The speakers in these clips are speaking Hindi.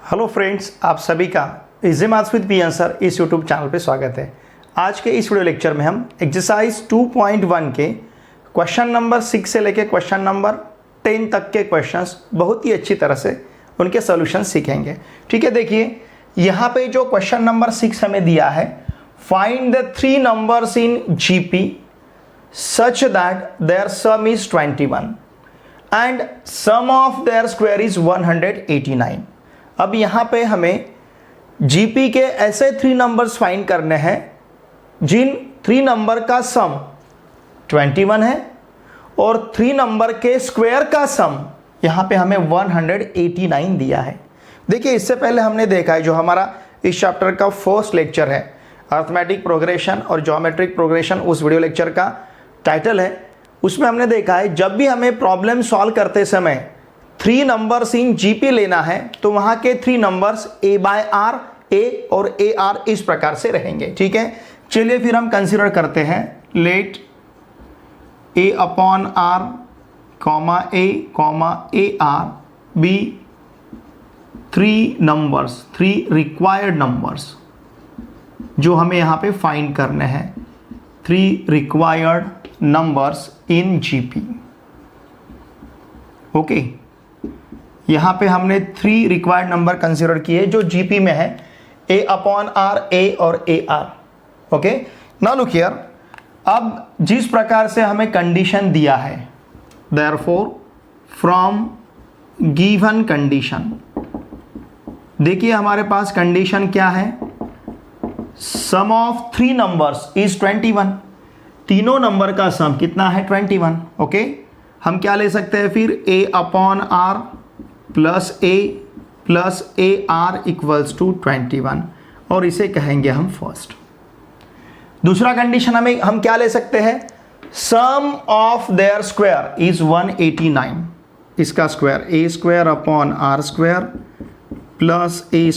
हेलो फ्रेंड्स, आप सभी का easy maths with PN sir इस यूट्यूब चैनल पे स्वागत है। आज के इस वीडियो लेक्चर में हम एक्सरसाइज 2.1 के क्वेश्चन नंबर 6 से लेके क्वेश्चन नंबर 10 तक के क्वेश्चंस बहुत ही अच्छी तरह से उनके सॉल्यूशन सीखेंगे। ठीक है, देखिए यहाँ पे जो क्वेश्चन नंबर 6 हमें दिया है, find the 3 numbers in GP such that their sum is 21 and sum of their square is 189। अब यहाँ पे हमें जीपी के ऐसे 3 नंबर्स फाइंड करने हैं जिन 3 नंबर का सम 21 है और 3 नंबर के स्क्वायर का सम यहाँ पे हमें 189 दिया है। देखिए, इससे पहले हमने देखा है जो हमारा इस चैप्टर का फर्स्ट लेक्चर है, अर्थमेटिक प्रोग्रेशन और ज्योमेट्रिक प्रोग्रेशन, उस वीडियो लेक्चर का टाइटल है। उसमें हमने देखा है जब भी हमें प्रॉब्लम सॉल्व करते समय 3 नंबर्स इन जीपी लेना है तो वहां के 3 नंबर्स a बाय आर, ए और ए आर इस प्रकार से रहेंगे। ठीक है, चलिए फिर हम कंसीडर करते हैं। Let a upon r comma a r be 3 numbers, 3 required numbers जो हमें यहाँ पे फाइंड करने हैं। 3 required numbers in GP. Okay, यहाँ पे हमने 3 रिक्वायर्ड नंबर कंसिडर किए जो जीपी में है, a अपॉन आर, ए और A R. Okay, now look here. अब जिस प्रकार से हमें कंडीशन दिया है, देयरफॉर फ्रॉम गिवन कंडीशन, देखिए हमारे पास कंडीशन क्या है, सम ऑफ 3 नंबर्स इज 21। तीनों नंबर का सम कितना है, 21। ओके, हम क्या ले सकते हैं फिर, a upon r plus a r equals to 21 और इसे कहेंगे हम फर्स्ट। दूसरा कंडीशन हम क्या ले सकते हैं, sum of their square is 189। इसका square a square upon are square plus a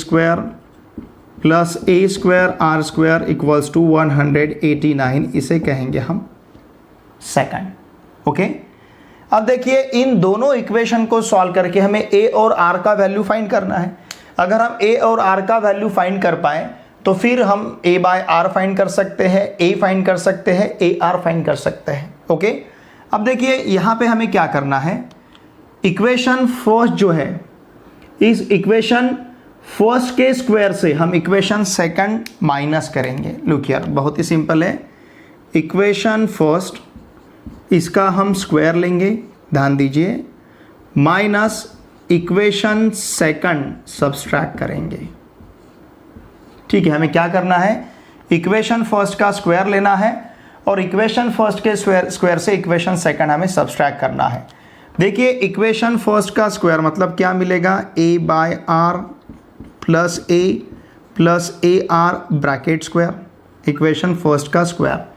square r square equals to 189, इसे कहेंगे हम सेकंड। ओके, अब देखिए इन दोनों इक्वेशन को सॉल्व करके हमें a और r का वैल्यू फाइंड करना है। अगर हम a और r का वैल्यू फाइंड कर पाए तो फिर हम a बाय आर फाइंड कर सकते हैं, a फाइंड कर सकते हैं, ए आर फाइंड कर सकते हैं। ओके, अब देखिए यहाँ पे हमें क्या करना है, इक्वेशन फर्स्ट जो है, इस इक्वेशन फर्स्ट के स्क्वायर से हम इक्वेशन सेकंड माइनस करेंगे। लुक हियर, बहुत ही सिंपल है। इक्वेशन फर्स्ट, इसका हम स्क्वायर लेंगे, ध्यान दीजिए, माइनस इक्वेशन सेकंड सब्सट्रैक्ट करेंगे। ठीक है, हमें क्या करना है, इक्वेशन फर्स्ट का स्क्वायर लेना है और इक्वेशन फर्स्ट के स्क्वायर से इक्वेशन सेकंड हमें सब्सट्रैक्ट करना है। देखिए इक्वेशन फर्स्ट का स्क्वायर मतलब क्या मिलेगा, a by r plus a r bracket square, equation first का स्क्वायर,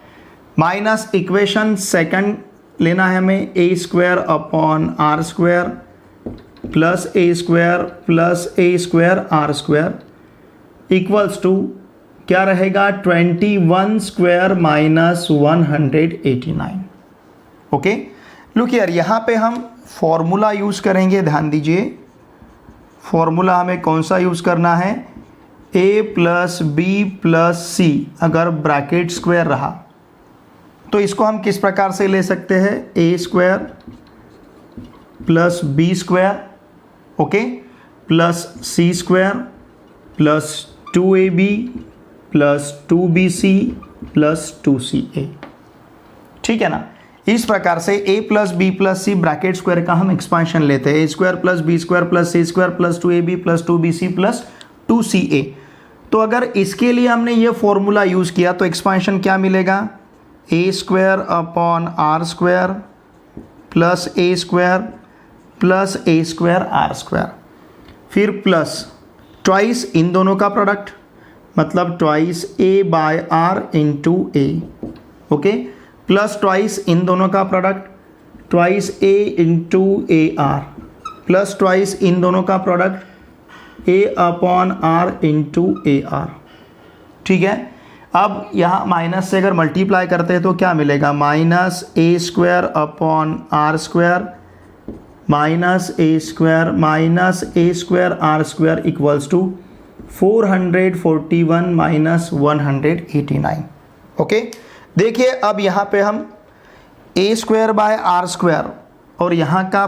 माइनस इक्वेशन सेकंड लेना है हमें, a square upon are square plus a square r square equals to क्या रहेगा, 21 स्क्वायर माइनस 189। ओके, लुक हियर, यहाँ पे हम फॉर्मूला यूज़ करेंगे, ध्यान दीजिए। फॉर्मूला हमें कौन सा यूज़ करना है, a प्लस बी प्लस सी अगर ब्रैकेट स्क्वायर रहा तो इसको हम किस प्रकार से ले सकते हैं, a square plus b square, okay, plus c square plus 2ab plus 2bc plus 2ca। ठीक है ना, इस प्रकार से a plus b plus c bracket square का हम एक्सपांशन लेते हैं, a square plus b square plus c square plus 2ab plus 2bc plus 2ca। तो अगर इसके लिए हमने ये फॉर्मूला यूज़ किया तो एक्सपांशन क्या मिलेगा, a square upon are square plus a square r square, फिर प्लस ट्वाइस इन दोनों का प्रोडक्ट मतलब twice a by r into a. Okay, plus twice इन दोनों का product twice a into A r plus twice इन दोनों का product a upon are into A r. ठीक है, अब यहाँ माइनस से अगर मल्टीप्लाई करते हैं तो क्या मिलेगा, minus a square upon are square minus a square r square equals to 441 minus 189। Okay, देखिए अब यहाँ पे हम a square by r square और यहाँ का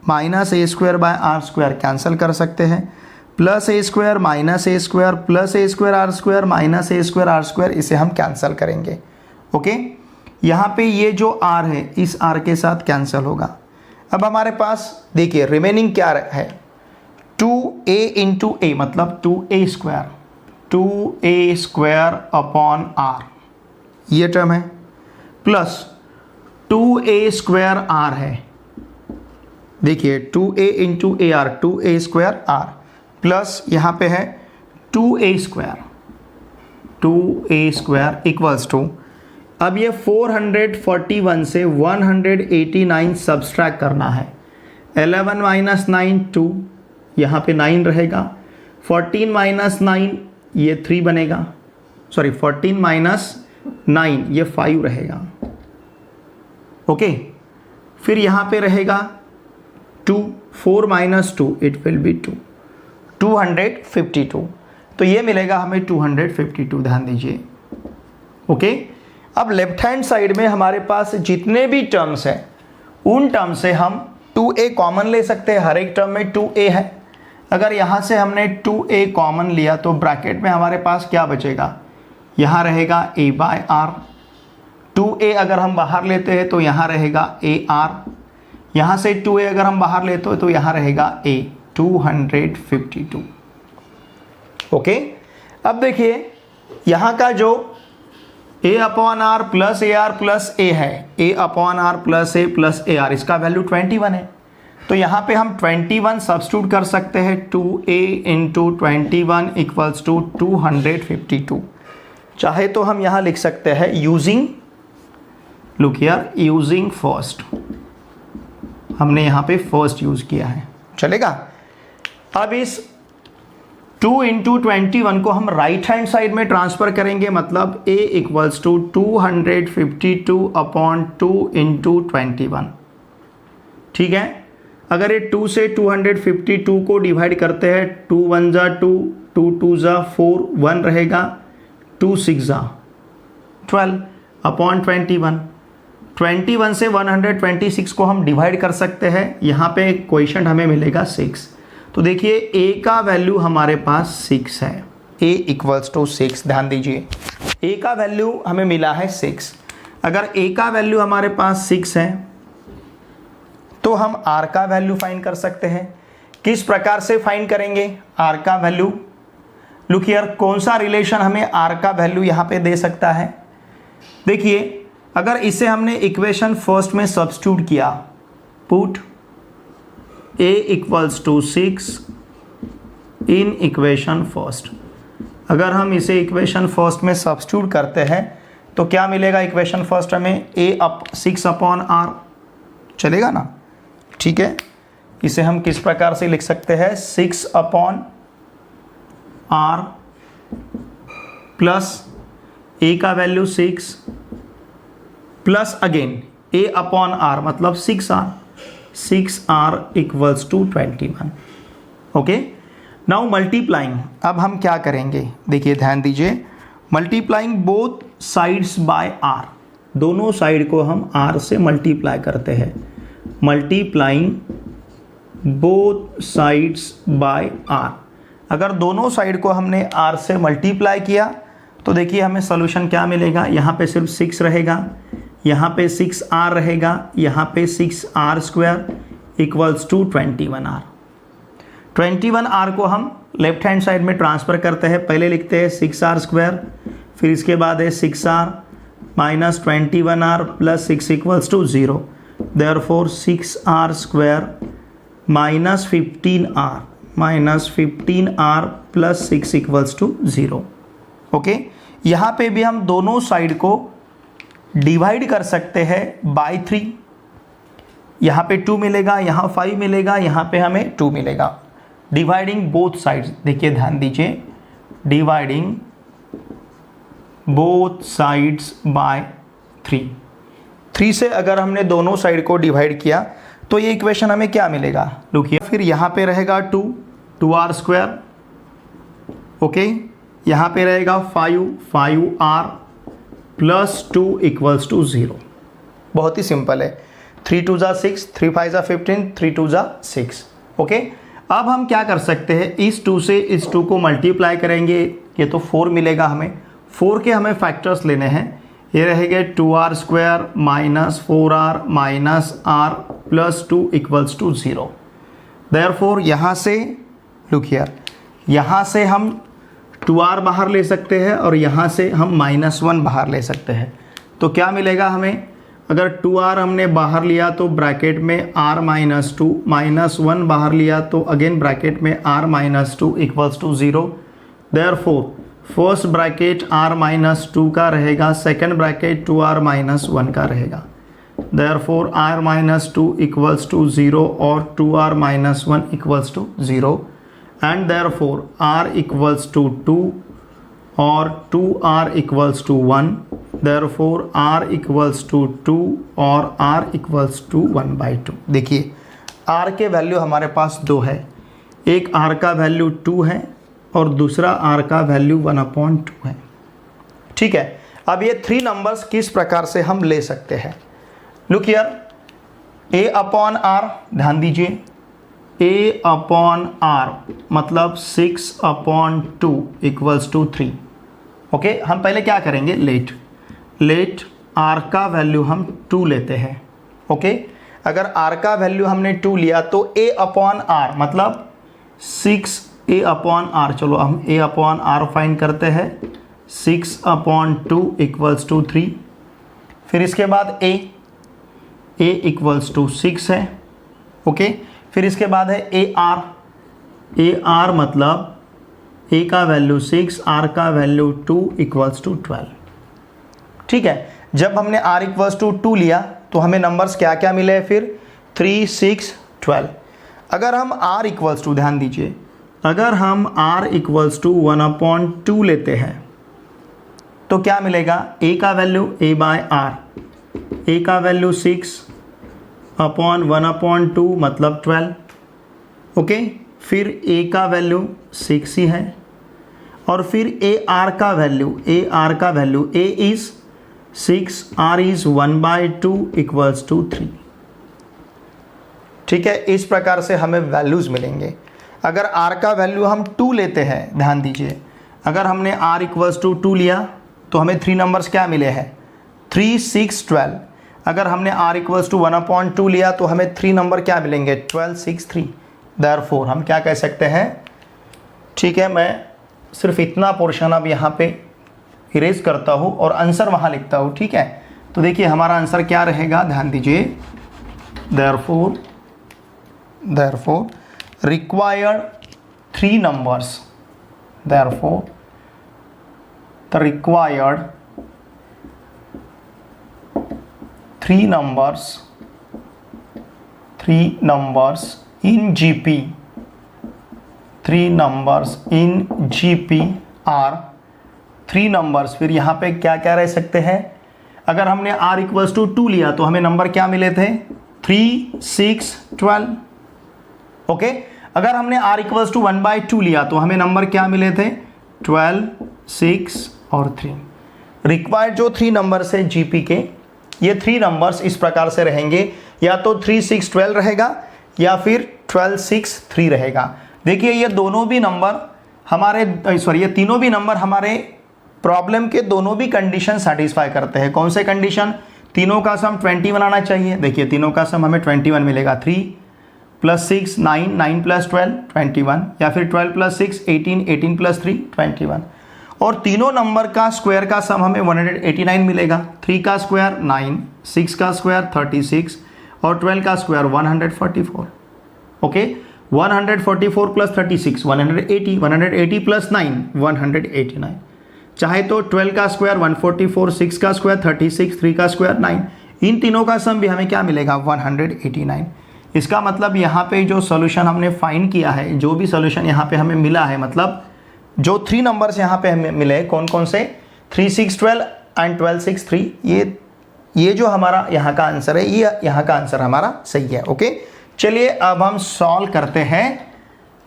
minus a square by r square cancel कर सकते हैं, plus a square minus a square plus a square r square minus a square r square, इसे हम कैंसिल करेंगे। ओके, यहाँ पे ये जो आर है इस आर के साथ कैंसिल होगा। अब हमारे पास देखिए रिमेनिंग क्या है, 2a इंटू ए मतलब 2a स्क्वायर अपॉन आर, ये टर्म है, प्लस 2a स्क्वायर आर है, देखिए 2a इंटू ए R 2a square R, plus यहाँ पे है 2a स्क्वायर इक्वल्स टू, अब ये 441 से 189 सब्सट्रैक्ट करना है, 11 माइनस 9 2, यहाँ पे 9 रहेगा, 14 माइनस 9 ये 3 बनेगा, सॉरी 14 माइनस 9 ये 5 रहेगा। ओके, फिर यहाँ पे रहेगा 2, 4 माइनस 2 इट विल बी 2, 252, तो ये मिलेगा हमें 252, ध्यान दीजिए। ओके, अब लेफ्ट हैंड साइड में हमारे पास जितने भी टर्म्स हैं उन टर्म से हम 2a कॉमन ले सकते हैं, हर एक टर्म में 2a है। अगर यहाँ से हमने 2a कॉमन लिया तो ब्रैकेट में हमारे पास क्या बचेगा, यहाँ रहेगा a बाय आर, 2a अगर हम बाहर लेते हैं तो यहाँ रहेगा a r, यहाँ से 2a अगर हम बाहर लेते हो तो यहाँ रहेगा a 252। ओके, अब देखिए यहाँ का जो a upon r plus a r plus a है, a upon r plus a plus a r, इसका वैल्यू 21 है, तो यहाँ पे हम 21 सब्स्टिट्यूट कर सकते हैं, 2a इंटू 21 इक्वल्स टू 252। चाहे तो हम यहाँ लिख सकते हैं using, look here, using first, हमने यहाँ पे फर्स्ट यूज किया है, चलेगा। अब इस 2 इंटू 21 को हम राइट हैंड साइड में ट्रांसफर करेंगे, मतलब a equals to 252 upon 2 into 21। ठीक है, अगर ये 2 से 252 को डिवाइड करते हैं, 2 1 जा 2, 2 2 जा 4, 1 रहेगा, 2 6 जा 12 अपॉन 21 से 126 को हम डिवाइड कर सकते हैं, यहाँ पे क्वेश्चन हमें मिलेगा 6, तो देखिए a का वैल्यू हमारे पास 6 है, a इक्वल्स टू 6, ध्यान दीजिए a का वैल्यू हमें मिला है 6। अगर a का वैल्यू हमारे पास 6 है तो हम r का वैल्यू फाइंड कर सकते हैं। किस प्रकार से फाइंड करेंगे r का वैल्यू, लुक हियर, कौन सा रिलेशन हमें r का वैल्यू यहाँ पे दे सकता है। देखिए अगर इसे हमने इक्वेशन फर्स्ट में सब्स्टिट्यूट किया, put a equals to 6 in equation first, अगर हम इसे इक्वेशन फर्स्ट में सब्स्टिट्यूट करते हैं तो क्या मिलेगा इक्वेशन फर्स्ट हमें, a 6 अपॉन r, चलेगा ना। ठीक है, इसे हम किस प्रकार से लिख सकते हैं, 6 अपॉन r प्लस a का value 6 plus again a upon r मतलब 6r equals to 21। Okay, now multiplying, अब हम क्या करेंगे, देखिए ध्यान दीजिए, multiplying both sides by r, दोनों साइड को हम r से मल्टीप्लाई करते हैं, multiplying both sides by r। अगर दोनों साइड को हमने r से मल्टीप्लाई किया तो देखिए हमें सोल्यूशन क्या मिलेगा, यहाँ पे सिर्फ 6 रहेगा, यहाँ पे 6r रहेगा, यहाँ पे 6r square equals to 21r। 21r को हम लेफ्ट हैंड साइड में ट्रांसफ़र करते हैं, पहले लिखते हैं 6r स्क्वायर, फिर इसके बाद है 6r minus 21r plus 6 equals to 0, therefore 6r square minus 15r plus 6 equals to 0। Okay, यहाँ पे भी हम दोनों साइड को डिवाइड कर सकते हैं बाय 3, यहाँ पे 2 मिलेगा, यहाँ 5 मिलेगा, यहाँ पे हमें 2 मिलेगा, डिवाइडिंग बोथ साइड्स। देखिए ध्यान दीजिए, डिवाइडिंग बोथ साइड्स बाय 3 से अगर हमने दोनों साइड को डिवाइड किया तो ये इक्वेशन हमें क्या मिलेगा, रुकिए, फिर यहाँ पे रहेगा 2r², ओके, यहाँ पे रहेगा 5r + 2 = 0। बहुत ही सिंपल है, 3 2 = 6, 3 5 = 15, 3 2 = 6, ओके। अब हम क्या कर सकते हैं, इस 2 से इस 2 को मल्टीप्लाई करेंगे, ये तो 4 मिलेगा हमें, 4 के हमें फैक्टर्स लेने हैं, ये रहेंगे 2r² - 4r - r + 2 = 0। देयरफॉर यहाँ से लुक हियर, यहाँ से हम 2r बाहर ले सकते हैं और यहाँ से हम -1 बाहर ले सकते हैं। तो क्या मिलेगा हमें, अगर 2r हमने बाहर लिया तो ब्रैकेट में r - 2, -1 बाहर लिया तो अगेन ब्रैकेट में r - 2 = 0। Therefore first bracket r - 2 का रहेगा, सेकंड ब्रैकेट 2r - 1 का रहेगा। देयरफॉर r - 2 = 0 और 2r - 1 = 0 एंड देयरफॉर r = 2 और 2r = 1। देयरफॉर r = 2 और r = 1/2। देखिए r के वैल्यू हमारे पास 2 है, एक r का वैल्यू 2 है और दूसरा r का वैल्यू 1/2 है, ठीक है। अब ये 3 नंबर्स किस प्रकार से हम ले सकते हैं, लुक हियर, a/r, ध्यान दीजिए, a/r मतलब 6/2 = 3, ओके। हम पहले क्या करेंगे, लेट r का वैल्यू हम 2 लेते हैं, ओके। अगर r का वैल्यू हमने 2 लिया तो a/r मतलब 6a/r, चलो हम a/r फाइंड करते हैं, 6/2 = 3। फिर इसके बाद a = 6 है, ओके। फिर इसके बाद है ar मतलब a का वैल्यू 6, r का वैल्यू 2 = 12, ठीक है। जब हमने r = 2 लिया तो हमें नंबर्स क्या क्या मिले, फिर 3 6 12। अगर हम r ध्यान दीजिए, अगर हम r = 1/2 लेते हैं तो क्या मिलेगा, a का वैल्यू a/r, a का वैल्यू 6/1/2 मतलब 12, ओके। फिर a का वैल्यू 6 ही है और फिर ar का value a is 6, r is 1/2 = 3, ठीक है। इस प्रकार से हमें वैल्यूज़ मिलेंगे। अगर r का वैल्यू हम 2 लेते हैं, ध्यान दीजिए, अगर हमने r = 2 लिया तो हमें 3 नंबर्स क्या मिले हैं, 3 6 12। अगर हमने r = 1/2 लिया तो हमें 3 नंबर क्या मिलेंगे, 12 6 3। देयरफॉर हम क्या कह सकते हैं, ठीक है, मैं सिर्फ इतना पोर्शन अब यहाँ पे इरेज करता हूँ और आंसर वहाँ लिखता हूँ, ठीक है। तो देखिए हमारा आंसर क्या रहेगा, ध्यान दीजिए, therefore required 3 numbers, therefore the required 3 numbers in GP, 3 numbers in GP are 3 numbers। फिर यहाँ पे क्या क्या रह सकते हैं, अगर हमने r = 2 लिया तो हमें नंबर क्या मिले थे, 3 6 12, ओके। अगर हमने r = 1/2 लिया तो हमें नंबर क्या मिले थे, 12 6 और 3। रिक्वायर्ड जो 3 नंबर्स है जीपी के, ये 3 नंबर्स इस प्रकार से रहेंगे, या तो 3 6 12 रहेगा या फिर 12 6 3 रहेगा। देखिए ये दोनों भी नंबर हमारे ये तीनों भी नंबर हमारे प्रॉब्लम के दोनों भी कंडीशन सेटिस्फाई करते हैं। कौन से कंडीशन, तीनों का सम 21 आना चाहिए। देखिए तीनों का सम हमें 21 मिलेगा, 3 + 6 9, 9 + 12 21, या फिर 12 + 6 18, 18 + 3 21। और तीनों नंबर का स्क्वायर का सम हमें 189 मिलेगा। 3 का स्क्वायर 9, 6 का स्क्वायर 36 और 12 का स्क्वायर 144, ओके। 144 + 36 180, 180 + 9 189। चाहे तो 12 का स्क्वायर 144, 6 का स्क्वायर 36, 3 का स्क्वायर 9, इन तीनों का सम भी हमें क्या मिलेगा, 189। इसका मतलब यहाँ पे जो सॉल्यूशन हमने फाइंड किया है, जो भी सॉल्यूशन यहाँ पे हमें मिला है, मतलब जो 3 नंबर्स यहाँ पे हमें मिले, कौन कौन से, 3 6 12 एंड 12 6 3, ये ये जो हमारा यहाँ का आंसर है, ये यहाँ का आंसर हमारा सही है। ओके, चलिए अब हम सॉल्व करते हैं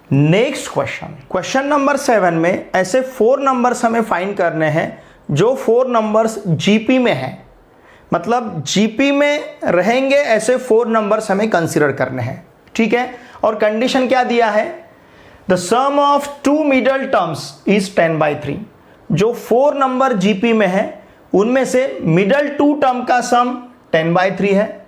नेक्स्ट क्वेश्चन। क्वेश्चन नंबर 7 में ऐसे 4 नंबर्स हमें फाइंड करने हैं जो 4 नंबर्स जीपी में हैं, मतलब जीपी में रहेंगे ऐसे 4 नंबर्स हमें कंसीडर करने हैं। ठीक है, और कंडीशन क्या दिया है, the sum of 2 middle terms is 10/3। जो 4 नंबर जीपी में है उनमें से मिडल 2 टर्म का सम 10/3 है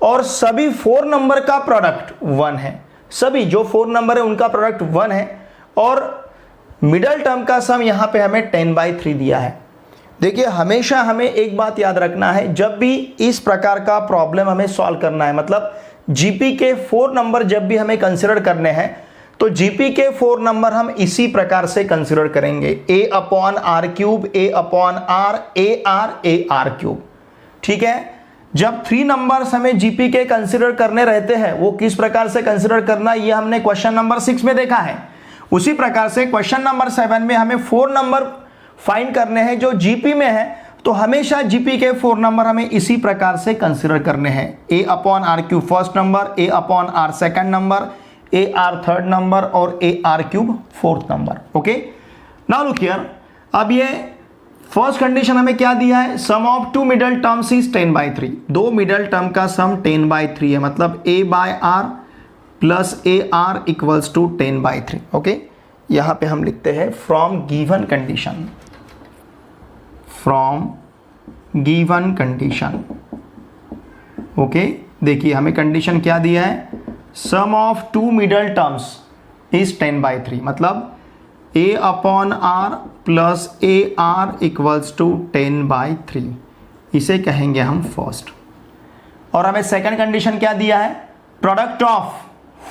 और सभी 4 नंबर का प्रोडक्ट 1 है। सभी जो 4 नंबर है उनका प्रोडक्ट 1 है और मिडल टर्म का सम यहां पे हमें 10/3 दिया है। देखिए, हमेशा हमें एक बात याद रखना है, जब भी इस प्रकार का प्रॉब्लम हमें सॉल्व करना है, मतलब जीपी के 4 नंबर जब भी हमें कंसिडर करने हैं तो जीपी के 4 नंबर हम इसी प्रकार से कंसिडर करेंगे, a/r³, a/r, a/r³ ठीक है। जब 3 नंबर्स हमें जीपी के कंसिडर करने रहते हैं, वो किस प्रकार से कंसिडर करना, ये हमने क्वेश्चन नंबर 6 में देखा है। उसी प्रकार से क्वेश्चन नंबर 7 में हमें 4 नंबर फाइंड करने हैं जो जीपी में है, तो हमेशा जीपी के 4 नंबर हमें इसी प्रकार से कंसिडर करने हैं, a/r³ first number, a/r second number, a/r third number और a/r³ fourth number. Okay, now look here, अब ये फर्स्ट कंडीशन हमें क्या दिया है, sum of 2 middle terms is 10/3। 2 middle term का सम 10/3 है, मतलब a/r plus a/r equals to 10/3। Okay, यहां पे हम लिखते हैं from given condition, from given condition. Okay, देखिए हमें कंडीशन क्या दिया है, sum of 2 middle terms is 10/3, मतलब a/r plus a/r equals to 10/3, इसे कहेंगे हम फर्स्ट। और हमें सेकंड कंडीशन क्या दिया है, product of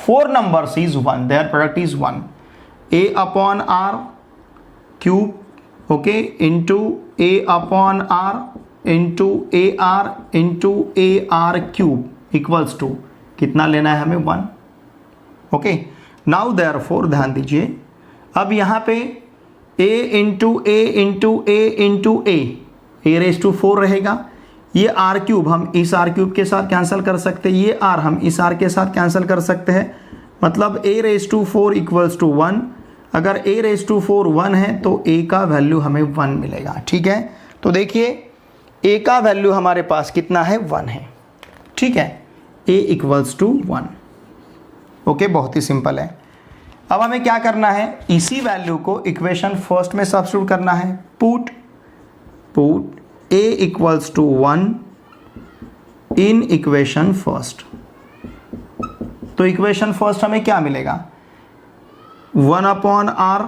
4 numbers is 1, their product is 1, a/r³ okay into a/r into a/r into a/r³ equals to कितना लेना है हमें 1। ओके, नाउ देयरफॉर ध्यान दीजिए, अब यहाँ पे a into a into a into a⁴ रहेगा, ये r³ हम इस r³ के साथ कैंसिल कर सकते हैं, ये r हम इस r के साथ कैंसिल कर सकते हैं, मतलब a⁴ इक्वल्स टू 1। अगर a⁴ 1 है तो a का वैल्यू हमें 1 मिलेगा। ठीक है, तो देखिए a का वैल्यू हमारे पास कितना है, 1 है। ठीक है, a इक्वल्स टू 1। ओके, बहुत ही सिंपल है। अब हमें क्या करना है, इसी वैल्यू को इक्वेशन फर्स्ट में सब्स्टिट्यूट करना है, put a equals to 1 in equation first. तो इक्वेशन फर्स्ट हमें क्या मिलेगा, 1/r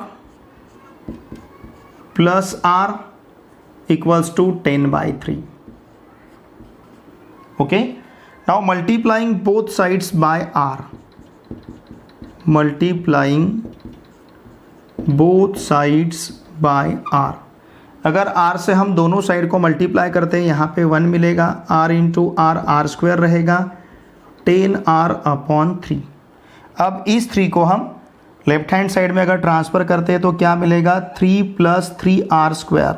plus r equals to 10/3। Okay, now multiplying both sides by r, multiplying both sides by r। अगर r से हम दोनों साइड को मल्टीप्लाई करते हैं, यहाँ पे 1 मिलेगा, r इंटू r r² रहेगा, 10r/3। अब इस 3 को हम लेफ्ट हैंड साइड में अगर ट्रांसफ़र करते हैं तो क्या मिलेगा, 3 + 3r²,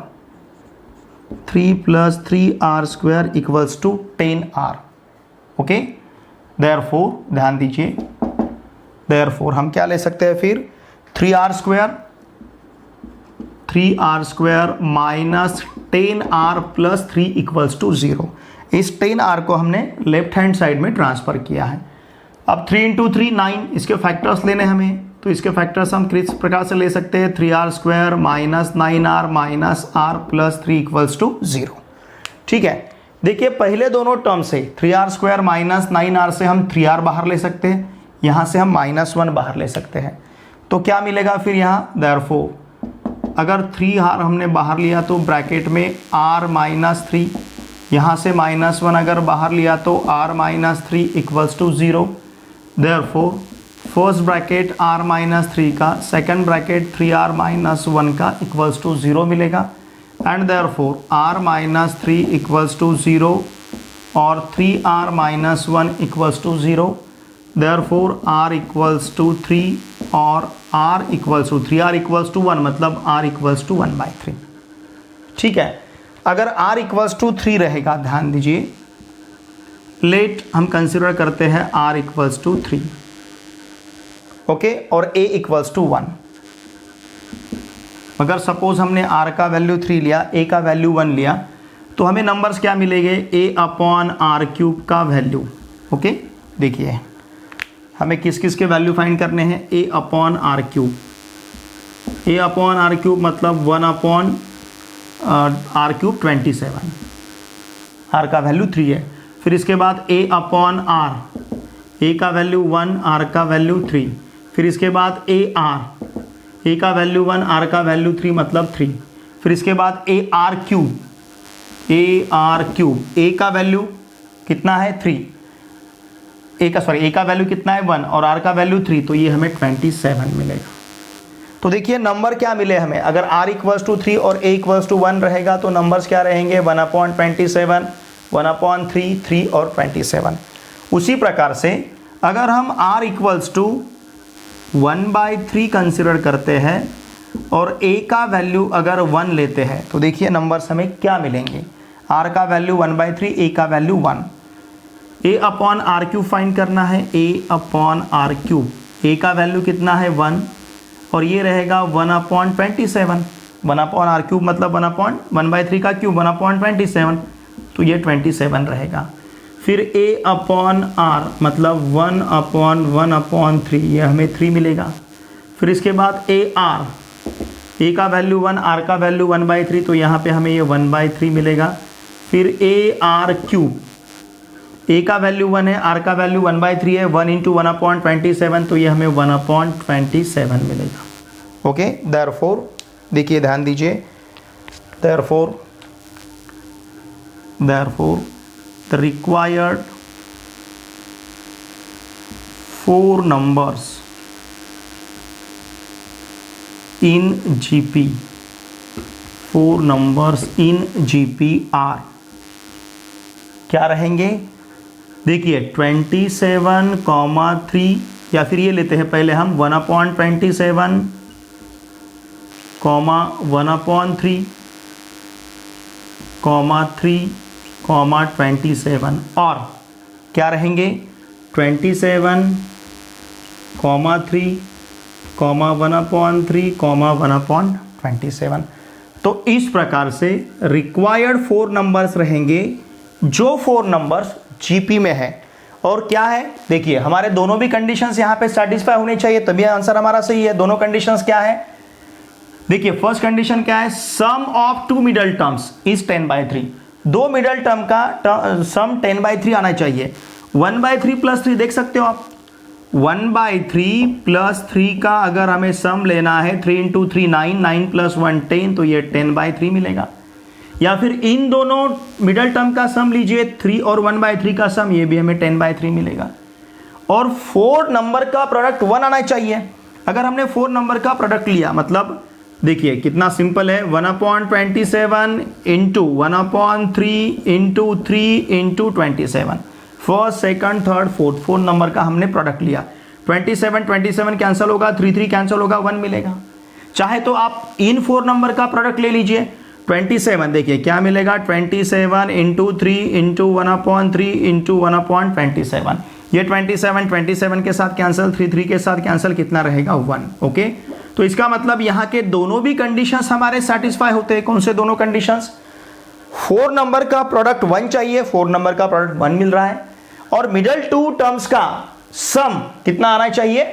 3 + 3r² equals to 10r। Okay, therefore ध्यान दीजिए, देयरफॉर हम क्या ले सकते हैं फिर, 3r² minus 10r plus 3 equals to 0। इस 10r को हमने लेफ्ट हैंड साइड में ट्रांसफ़र किया है। अब 3 इंटू 3 9, इसके फैक्टर्स लेने हमें, तो इसके फैक्टर्स हम किस प्रकार से ले सकते हैं, 3r² minus 9r minus r plus 3 equals to 0। ठीक है, देखिए पहले दोनों टर्म से 3r² माइनस 9r से हम 3r बाहर ले सकते हैं, यहाँ से हम -1 बाहर ले सकते हैं, तो क्या मिलेगा फिर यहाँ, देयरफॉर अगर 3r हमने बाहर लिया तो ब्रैकेट में r -3, यहाँ से -1 अगर बाहर लिया तो r -3 equals to 0। Therefore first bracket r -3 का, सेकंड ब्रैकेट 3r -1 का इक्वल्स टू 0 मिलेगा, and therefore r -3 equals to 0 और 3r -1 equals to 0। Therefore r equals to 3 और r equals to 3r equals to 1, मतलब r इक्वल्स टू 1/3। ठीक है, अगर r इक्वल्स टू 3 रहेगा, ध्यान दीजिए, लेट हम कंसिडर करते हैं r इक्वल्स टू 3, ओके, और a इक्वल्स टू 1। अगर सपोज हमने r का वैल्यू 3 लिया, a का वैल्यू 1 लिया, तो हमें नंबर्स क्या मिलेंगे, a अपॉन आर क्यूब का वैल्यू। ओके, देखिए हमें किस किस के वैल्यू फाइंड करने हैं, a upon R cube, a upon R cube मतलब 1 अपॉन आर क्यूब 27, r का वैल्यू 3 है। फिर इसके बाद a अपॉन आर, a का वैल्यू 1, r का वैल्यू 3। फिर इसके बाद a का वैल्यू 1, r का वैल्यू 3 मतलब 3। फिर इसके बाद a आर क्यूब, a का वैल्यू कितना है 3, a का वैल्यू कितना है 1 और r का वैल्यू 3, तो ये हमें 27 मिलेगा। तो देखिए नंबर क्या मिले हमें, अगर r इक्वल्स टू 3 और a इक्वल्स टू 1 रहेगा तो नंबर्स क्या रहेंगे, 1/27, 1/3, 3 और 27। उसी प्रकार से अगर हम r इक्वल्स टू 1/3 कंसिडर करते हैं और a का वैल्यू अगर 1 लेते हैं तो देखिए नंबर्स हमें क्या मिलेंगे, r का वैल्यू 1/3, a का value 1। a upon R cube find करना है, a upon R cube, a का वैल्यू कितना है 1 और ये रहेगा 1/27, 1 अपॉन आर क्यूब मतलब 1/3 का क्यूब 1/27, तो ये 27 रहेगा। फिर a अपॉन आर मतलब 1/1/3, ये हमें 3 मिलेगा। फिर इसके बाद a का वैल्यू 1, r का वैल्यू 1/3, तो यहाँ पे हमें ये 1/3 मिलेगा। फिर a आर क्यूब, a का वैल्यू 1 है, r का वैल्यू 1/3 है, 1 × 1/27, तो ये हमें 1/27 मिलेगा। ओके, देयरफॉर देखिए ध्यान दीजिए, therefore the required 4 numbers in GP, 4 numbers in GP are क्या रहेंगे, देखिए 27,3, या फिर ये लेते हैं पहले हम 1/27, 1/3, 3, 27 और क्या रहेंगे 27, 3, 1/3, 1/27। तो इस प्रकार से रिक्वायर्ड 4 नंबर्स रहेंगे, जो 4 नंबर्स जीपी में है। और क्या है, देखिए हमारे दोनों भी कंडीशंस यहाँ पे सेटिस्फाई होनी चाहिए, तभी आंसर हमारा सही है। दोनों कंडीशंस क्या है, देखिए फर्स्ट कंडीशन क्या है, sum of 2 middle terms is 10/3, 2 middle term का सम 10/3 आना चाहिए। 1/3 + 3 देख सकते हो आप, 1/3 + 3 का अगर हमें सम लेना है, 3 × 3 9, 9 + 1 10, तो ये 10/3 मिलेगा। या फिर इन दोनों मिडल टर्म का सम लीजिए, 3 और 1/3 का सम, ये भी हमें 10/3 मिलेगा। और 4 नंबर का प्रोडक्ट 1 आना चाहिए। अगर हमने 4 नंबर का प्रोडक्ट लिया, मतलब देखिए कितना सिंपल है, 1/27 into 1/3 into 3 into 27, first second third fourth 4 number का हमने प्रोडक्ट लिया। 27 कैंसिल होगा, 3 कैंसिल होगा, 1 मिलेगा। चाहे तो आप इन 4 नंबर का प्रोडक्ट ले लीजिए। 27 देखिए क्या मिलेगा, 27 इंटू 3 इंटू 1/3 इंटू 1/27, ये 27 के साथ कैंसिल, 3 के साथ कैंसिल, कितना रहेगा 1। ओके, तो इसका मतलब यहाँ के दोनों भी कंडीशंस हमारे सेटिस्फाई होते हैं। कौन से दोनों कंडीशंस, 4 नंबर का प्रोडक्ट 1 चाहिए, 4 नंबर का प्रोडक्ट 1 मिल रहा है, और मिडल 2 टर्म्स का सम कितना आना चाहिए,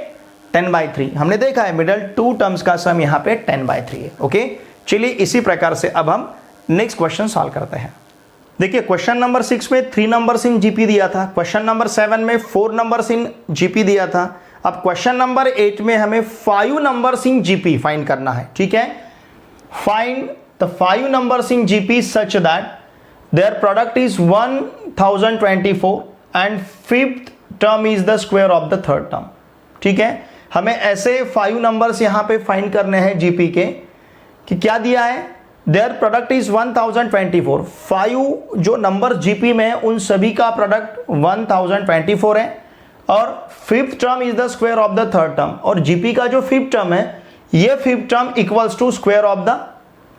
10/3। हमने देखा है मिडल 2 टर्म्स का सम यहाँ पे 10/3 है। ओके, चलिए इसी प्रकार से अब हम नेक्स्ट क्वेश्चन सॉल्व करते हैं। देखिए क्वेश्चन नंबर 6 में 3 नंबर्स इन जीपी दिया था, क्वेश्चन नंबर 7 में 4 नंबर्स इन जीपी दिया था। अब क्वेश्चन नंबर 8 में हमें 5 नंबर्स इन जीपी फाइंड करना है। ठीक है, find the 5 numbers in GP such that there product is 1024 and 5th term is the square of the 3rd term. ठीक है, हमें ऐसे 5 नंबर्स यहां पे फाइंड करने हैं जीपी के, कि क्या दिया है, देयर प्रोडक्ट इज 1024। 5 जो नंबर जीपी में है उन सभी का प्रोडक्ट 1024 है, और 5th term is the square of the 3rd term, और जीपी का जो 5th टर्म है, ये 5th term equals to square of the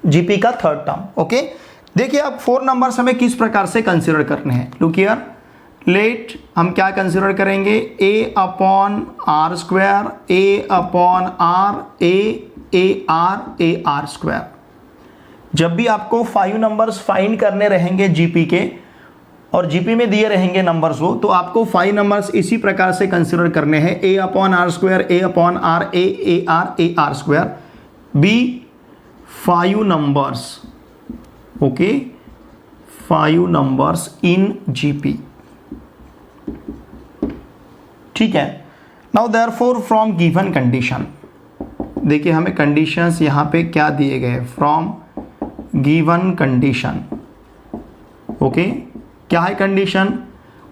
GP का 3rd टर्म। ओके, देखिए अब 4 नंबर्स हमें किस प्रकार से कंसिडर करने हैं। लुक हियर, लेट हम क्या कंसिडर करेंगे, a upon are square, a upon R, a r square. जब भी आपको 5 नंबर्स फाइंड करने रहेंगे जीपी के, और जीपी में दिए रहेंगे नंबर्स वो, तो आपको 5 नंबर्स इसी प्रकार से कंसिडर करने हैं, a upon are square, a upon R, a r square, b 5 numbers, okay, 5 numbers in GP, ठीक है। Now therefore from given condition, देखिए हमें कंडीशंस यहाँ पे क्या दिए गए, फ्रॉम गिवन कंडीशन, ओके। क्या है कंडीशन,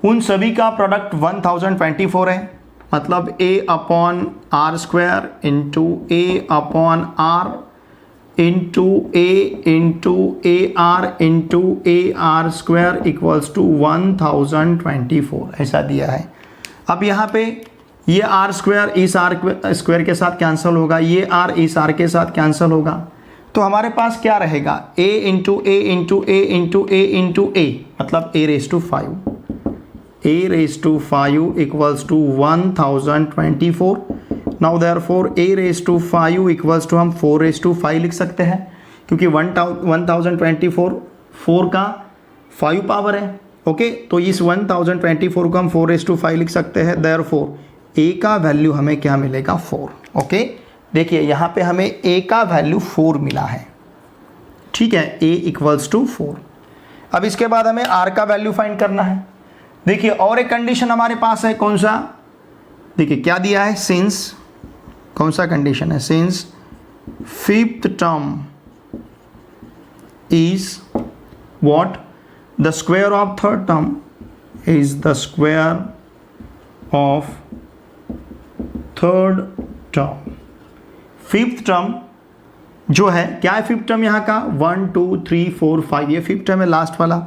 उन सभी का प्रोडक्ट 1024 है, मतलब a upon are square into a upon are into a R square equals to 1024, ऐसा दिया है। अब यहाँ पे ये आर स्क्वायर इस आर स्क्वायर के साथ कैंसिल होगा, ये आर इस आर के साथ कैंसिल होगा, तो हमारे पास क्या रहेगा, a into a into a into a into ए, मतलब a raise to 5, a raise to 5 equals to 1024। Now therefore a raise to 5 equals to हम 4 रेज टू 5 लिख सकते हैं, क्योंकि 1024 4 का 5 पावर है, ओके। तो इस 1024 को हम 4 रेज टू 5 लिख सकते हैं। देयरफॉर a का वैल्यू हमें क्या मिलेगा, 4, ओके। देखिए यहाँ पे हमें a का वैल्यू 4 मिला है, ठीक है, a इक्वल्स टू 4। अब इसके बाद हमें r का वैल्यू फाइंड करना है। देखिए और एक कंडीशन हमारे पास है, कौन सा, देखिए क्या दिया है, सिंस, कौन सा कंडीशन है, since 5th term is what, the square of 3rd term is the square of 3rd term. 5th term जो है, क्या है 5th टर्म यहाँ का, 1 2 3 4 5, ये 5th टर्म है लास्ट वाला,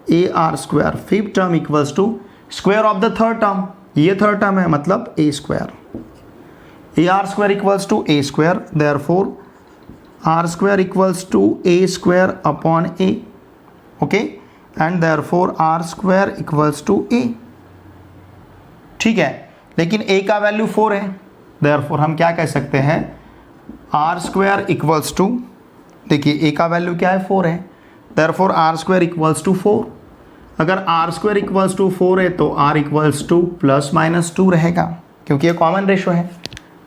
a r square, 5th term equals to square of the 3rd term, ये 3rd टर्म है, मतलब a square, a r square equals to a square, therefore r square equals to a square upon a, okay, and therefore r square equals to a, ठीक है। लेकिन a का वैल्यू 4 है, देयरफॉर हम क्या कह सकते हैं, r स्क्वायर इक्वल्स टू, देखिए a का वैल्यू क्या है, 4 है, therefore r square equals to 4। अगर r स्क्वायर इक्वल्स टू 4 है तो r equals two plus minus 2 रहेगा, क्योंकि ये कॉमन रेशो है,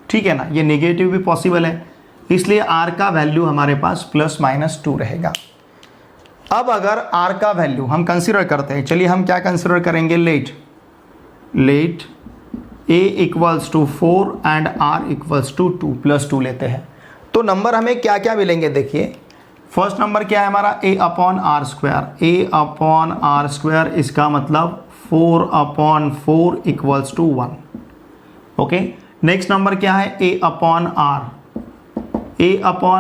ठीक है ना, ये नेगेटिव भी पॉसिबल है, इसलिए r का वैल्यू हमारे पास प्लस माइनस 2 रहेगा। अब अगर r का वैल्यू हम कंसिडर करते हैं, चलिए हम क्या कंसिडर करेंगे, let a equals to 4 and r equals to 2 plus 2 लेते हैं, तो नंबर हमें क्या क्या मिलेंगे। देखिए फर्स्ट नंबर क्या है हमारा, a upon are square, a upon are square, इसका मतलब 4 upon 4 equals to 1, okay. Next number क्या है, a अपॉन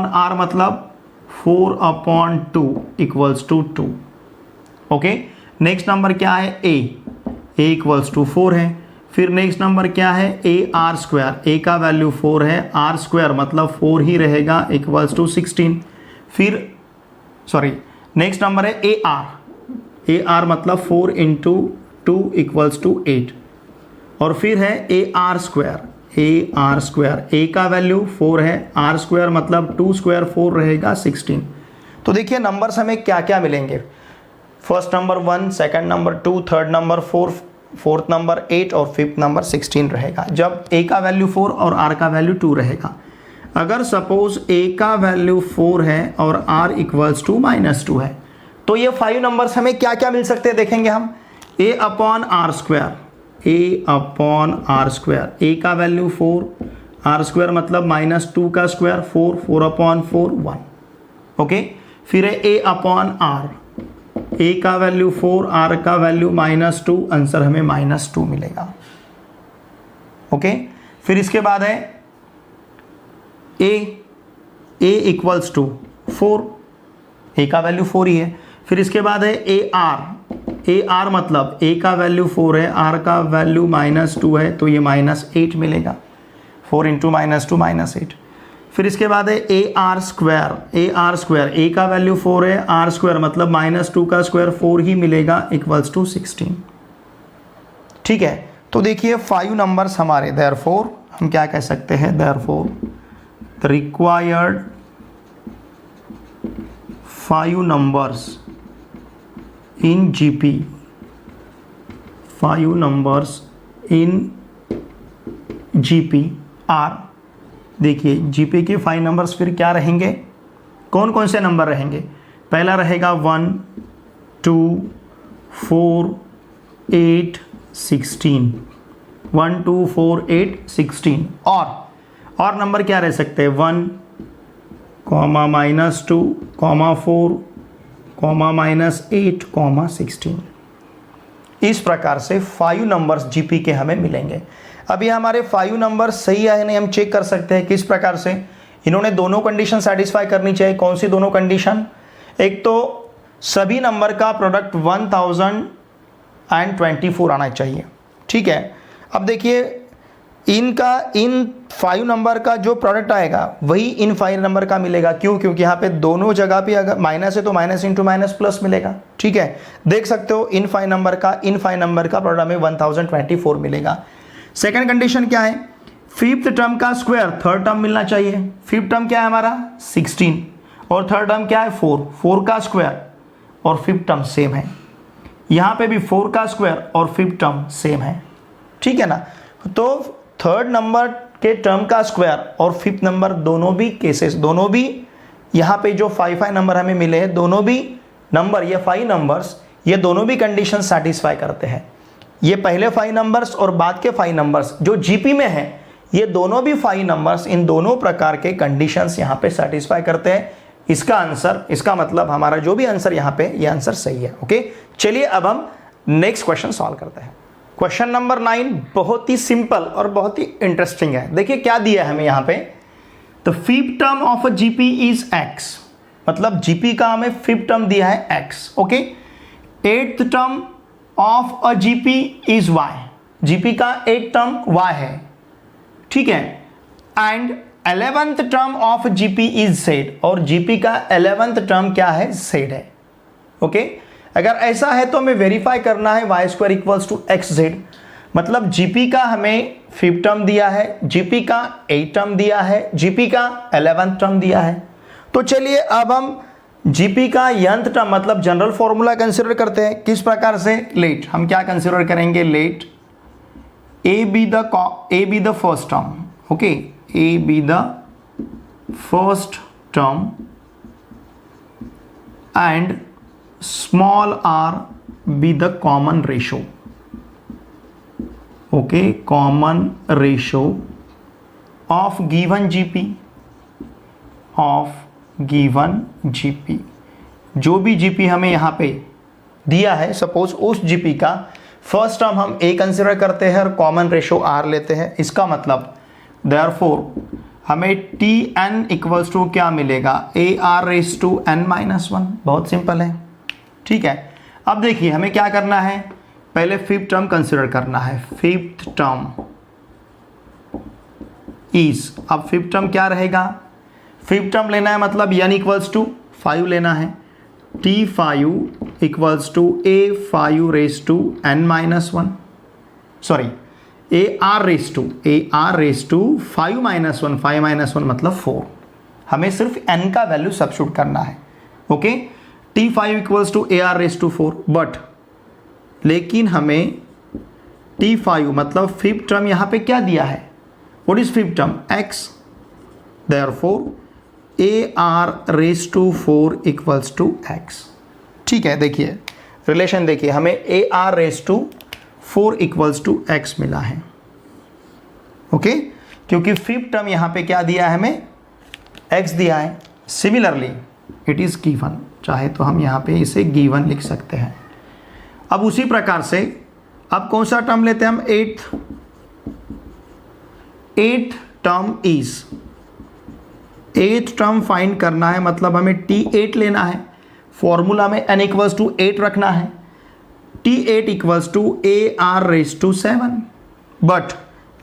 आर मतलब 4 upon 2 equals to 2, okay. Next number क्या है, a इक्वल्स टू 4 है। फिर नेक्स्ट नंबर क्या है, a आर स्क्वायर, a का वैल्यू 4 है, आर स्क्वायर मतलब 4 ही रहेगा, इक्वल्स टू 16। फिर सॉरी नेक्स्ट नंबर है a आर मतलब 4 इंटू 2 इक्वल्स टू 8, और फिर है a आर स्क्वायर, a का वैल्यू 4 है, आर स्क्वायर मतलब 2 स्क्वायर 4 रहेगा 16। तो देखिए नंबर्स हमें क्या क्या मिलेंगे, first number 1, second number 2, third number 4, fourth number 8 और फिफ्थ नंबर 16 रहेगा, जब a का वैल्यू 4 और r का वैल्यू 2 रहेगा। अगर सपोज a का वैल्यू 4 है और r इक्वल्स टू -2 है, तो ये 5 नंबर्स हमें क्या क्या मिल सकते हैं, देखेंगे हम, a upon are square, a का वैल्यू 4, r स्क्वायर मतलब -2 का स्क्वायर 4, 4 अपॉन 4 1, ओके। फिर है a अपॉन r, a का वैल्यू 4, r का वैल्यू -2, आंसर हमें -2 मिलेगा, ओके। फिर इसके बाद है a इक्वल्स टू 4, a का वैल्यू 4 ही है। फिर इसके बाद है a r मतलब a का वैल्यू 4 है, r का वैल्यू -2 है, तो ये -8 मिलेगा, 4 इंटू -2 -8। फिर इसके बाद है ए आर स्क्वायर, ए का वैल्यू 4 है, आर स्क्वायर मतलब -2 का स्क्वायर 4 ही मिलेगा इक्वल्स टू 16। ठीक है, तो देखिए 5 नंबर्स हमारे, देयरफॉर हम क्या कह सकते हैं, therefore the required 5 numbers in GP, 5 numbers in GP are, देखिए जीपी के 5 नंबर्स फिर क्या रहेंगे, कौन कौन से नंबर रहेंगे, पहला रहेगा 1 2 4 8 16, 1 2 4 8 16, और नंबर क्या रह सकते हैं, 1 -2 4 -8 16। इस प्रकार से 5 नंबर्स जीपी के हमें मिलेंगे। अब ये हमारे 5 नंबर सही है नहीं, हम चेक कर सकते हैं किस प्रकार से, इन्होंने दोनों कंडीशन सेटिस्फाई करनी चाहिए। कौन सी दोनों कंडीशन, एक तो सभी नंबर का प्रोडक्ट 1024 आना चाहिए। ठीक है, अब देखिए इन 5 नंबर का जो प्रोडक्ट आएगा वही इन 5 नंबर का मिलेगा। क्यों? क्योंकि यहाँ पे दोनों जगह पे अगर माइनस है तो माइनस इंटू माइनस प्लस मिलेगा। ठीक है, देख सकते हो इन 5 नंबर का प्रोडक्ट में 1024 मिलेगा। सेकंड कंडीशन क्या है, फिफ्थ टर्म का स्क्वायर थर्ड टर्म मिलना चाहिए। फिफ्थ टर्म क्या है हमारा 16 और थर्ड टर्म क्या है 4 का स्क्वायर और फिफ्थ टर्म सेम है। यहाँ पे भी 4 का स्क्वायर और फिफ्थ टर्म सेम है। ठीक है ना, तो थर्ड नंबर के टर्म का स्क्वायर और फिफ्थ नंबर दोनों भी केसेस, दोनों भी यहाँ पे जो 5 नंबर हमें मिले हैं, दोनों भी नंबर, ये 5 नंबर्स, ये दोनों भी कंडीशन सेटिस्फाई करते हैं। ये पहले 5 नंबर्स और बाद के 5 नंबर्स जो जीपी में है, ये दोनों भी 5 नंबर्स इन दोनों प्रकार के कंडीशंस यहाँ पे सेटिस्फाई करते हैं। इसका आंसर, इसका मतलब हमारा जो भी आंसर यहाँ पे, ये आंसर सही है। ओके, चलिए अब हम नेक्स्ट क्वेश्चन सॉल्व करते हैं। क्वेश्चन नंबर 9 बहुत ही सिंपल और बहुत ही इंटरेस्टिंग है। देखिए क्या दिया है हमें यहाँ पे, the fifth term of a GP is X, मतलब जीपी का हमें फिफ्थ टर्म दिया है X. Okay, eighth term of a GP is Y, GP का 8th टर्म वाई है। ठीक है, and 11th term of GP is Z, और जीपी का 11th टर्म क्या है, जेड है। ओके, अगर ऐसा है तो हमें वेरीफाई करना है Y square equals to X Z, मतलब जीपी का हमें 5th टर्म दिया है, जीपी का 8th टर्म दिया है, जीपी का 11th टर्म दिया है। तो चलिए अब हम जीपी का nth टर्म मतलब जनरल फॉर्मूला कंसीडर करते हैं। किस प्रकार से, लेट हम क्या कंसीडर करेंगे, let A be the first term. Okay, A be the first term and small R be the common ratio. Okay, common ratio of given GP, of given GP, जो भी जीपी हमें यहाँ पे दिया है, सपोज उस जीपी का फर्स्ट टर्म हम ए कंसिडर करते हैं और कॉमन रेशो आर लेते हैं। इसका मतलब देयरफॉर हमें टी एन इक्वल्स टू क्या मिलेगा, A R raise to N minus 1। बहुत सिंपल है। ठीक है, अब देखिए हमें क्या करना है, पहले फिफ्थ टर्म कंसिडर करना है। फिफ्थ टर्म इज, अब फिफ्थ टर्म क्या रहेगा, फिफ्थ टर्म लेना है मतलब n इक्वल्स टू 5 लेना है, T5 equals to A5 raise to n minus 1, sorry AR race to 5 minus 1, 5 minus 1 मतलब 4। हमें सिर्फ n का वैल्यू सब्स्टिट्यूट करना है। Okay, T5 equals to AR raise to 4, but लेकिन हमें T5 मतलब फिफ्थ टर्म यहाँ पे क्या दिया है, what is fifth term, x, therefore AR raise to 4 equals to x। ठीक है, देखिए रिलेशन देखिए, हमें AR raise to 4 equals to x मिला है। ओके, क्योंकि फिफ्थ टर्म यहाँ पे क्या दिया है, हमें x दिया है। सिमिलरली इट इज गिवन, चाहे तो हम यहाँ पे इसे गिवन लिख सकते हैं। अब उसी प्रकार से अब कौन सा टर्म लेते हैं हम, eighth term is, eighth term find करना है मतलब हमें T8 लेना है। फॉर्मूला में n इक्वल्स टू 8 रखना है, T8 equals to AR race to 7। But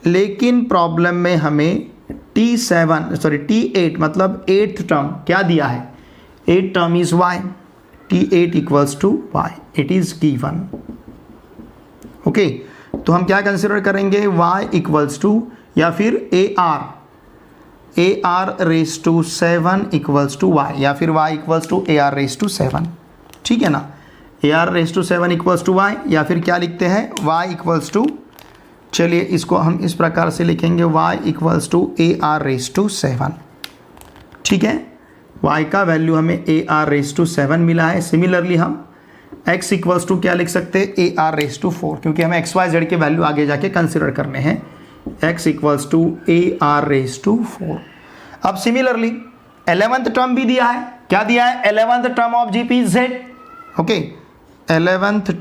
लेकिन प्रॉब्लम में हमें T8 मतलब 8th टर्म क्या दिया है, 8th term is y, T8 equals to y, it is given. Okay, तो हम क्या कंसिडर करेंगे, y इक्वल्स टू या फिर AR race to 7 equals to y, या फिर y equals to AR race to 7, ठीक है ना। AR race to 7 equals to y, या फिर क्या लिखते हैं, y इक्वल्स टू, चलिए इसको हम इस प्रकार से लिखेंगे, y equals to AR race to 7, ठीक है। y का वैल्यू हमें AR रेस टू 7 मिला है। सिमिलरली हम x इक्वल्स टू क्या लिख सकते हैं, AR रेस टू 4, क्योंकि हमें XYZ के वैल्यू आगे जाके कंसिडर करने हैं। x equals to AR raise to 4। अब सिमिलरली 11th टर्म भी दिया है, क्या दिया है, 11th term of GPZ। Okay, 11th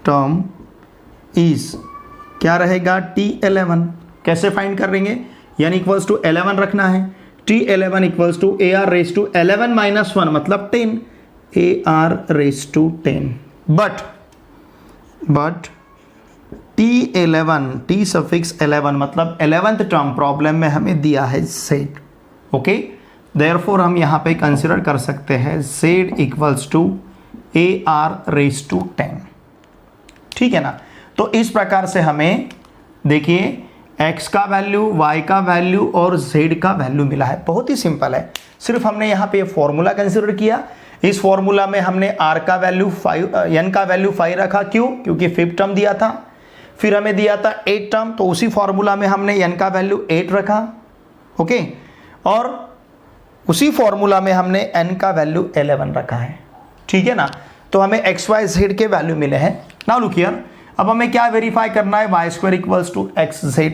term is क्या रहेगा, T11। कैसे फाइंड करेंगे, यानी इक्वल्स टू 11 रखना है। T11 equals to AR race to 11 minus 1 मतलब 10, AR race to 10। But T11, T suffix 11 मतलब 11th टर्म प्रॉब्लम में हमें दिया है Z। ओके, देयरफॉर हम यहाँ पे कंसिडर कर सकते हैं Z equals to AR race to 10, ठीक है ना। तो इस प्रकार से हमें देखिए x का वैल्यू, y का वैल्यू और z का वैल्यू मिला है। बहुत ही सिंपल है, सिर्फ हमने यहाँ पे फॉर्मूला कंसिडर किया। इस फॉर्मूला में हमने r का वैल्यू 5, n का वैल्यू 5 रखा, क्यों, क्योंकि 5th टर्म दिया था, फिर हमें दिया था 8th टर्म, तो उसी फॉर्मूला में हमने n का वैल्यू 8 रखा। ओके, और उसी फॉर्मूला में हमने n का वैल्यू 11 रखा है, ठीक है ना। तो हमें XYZ के वैल्यू मिले हैं। नाउ लुक हियर, अब हमें क्या वेरीफाई करना है, y square equals to XZ।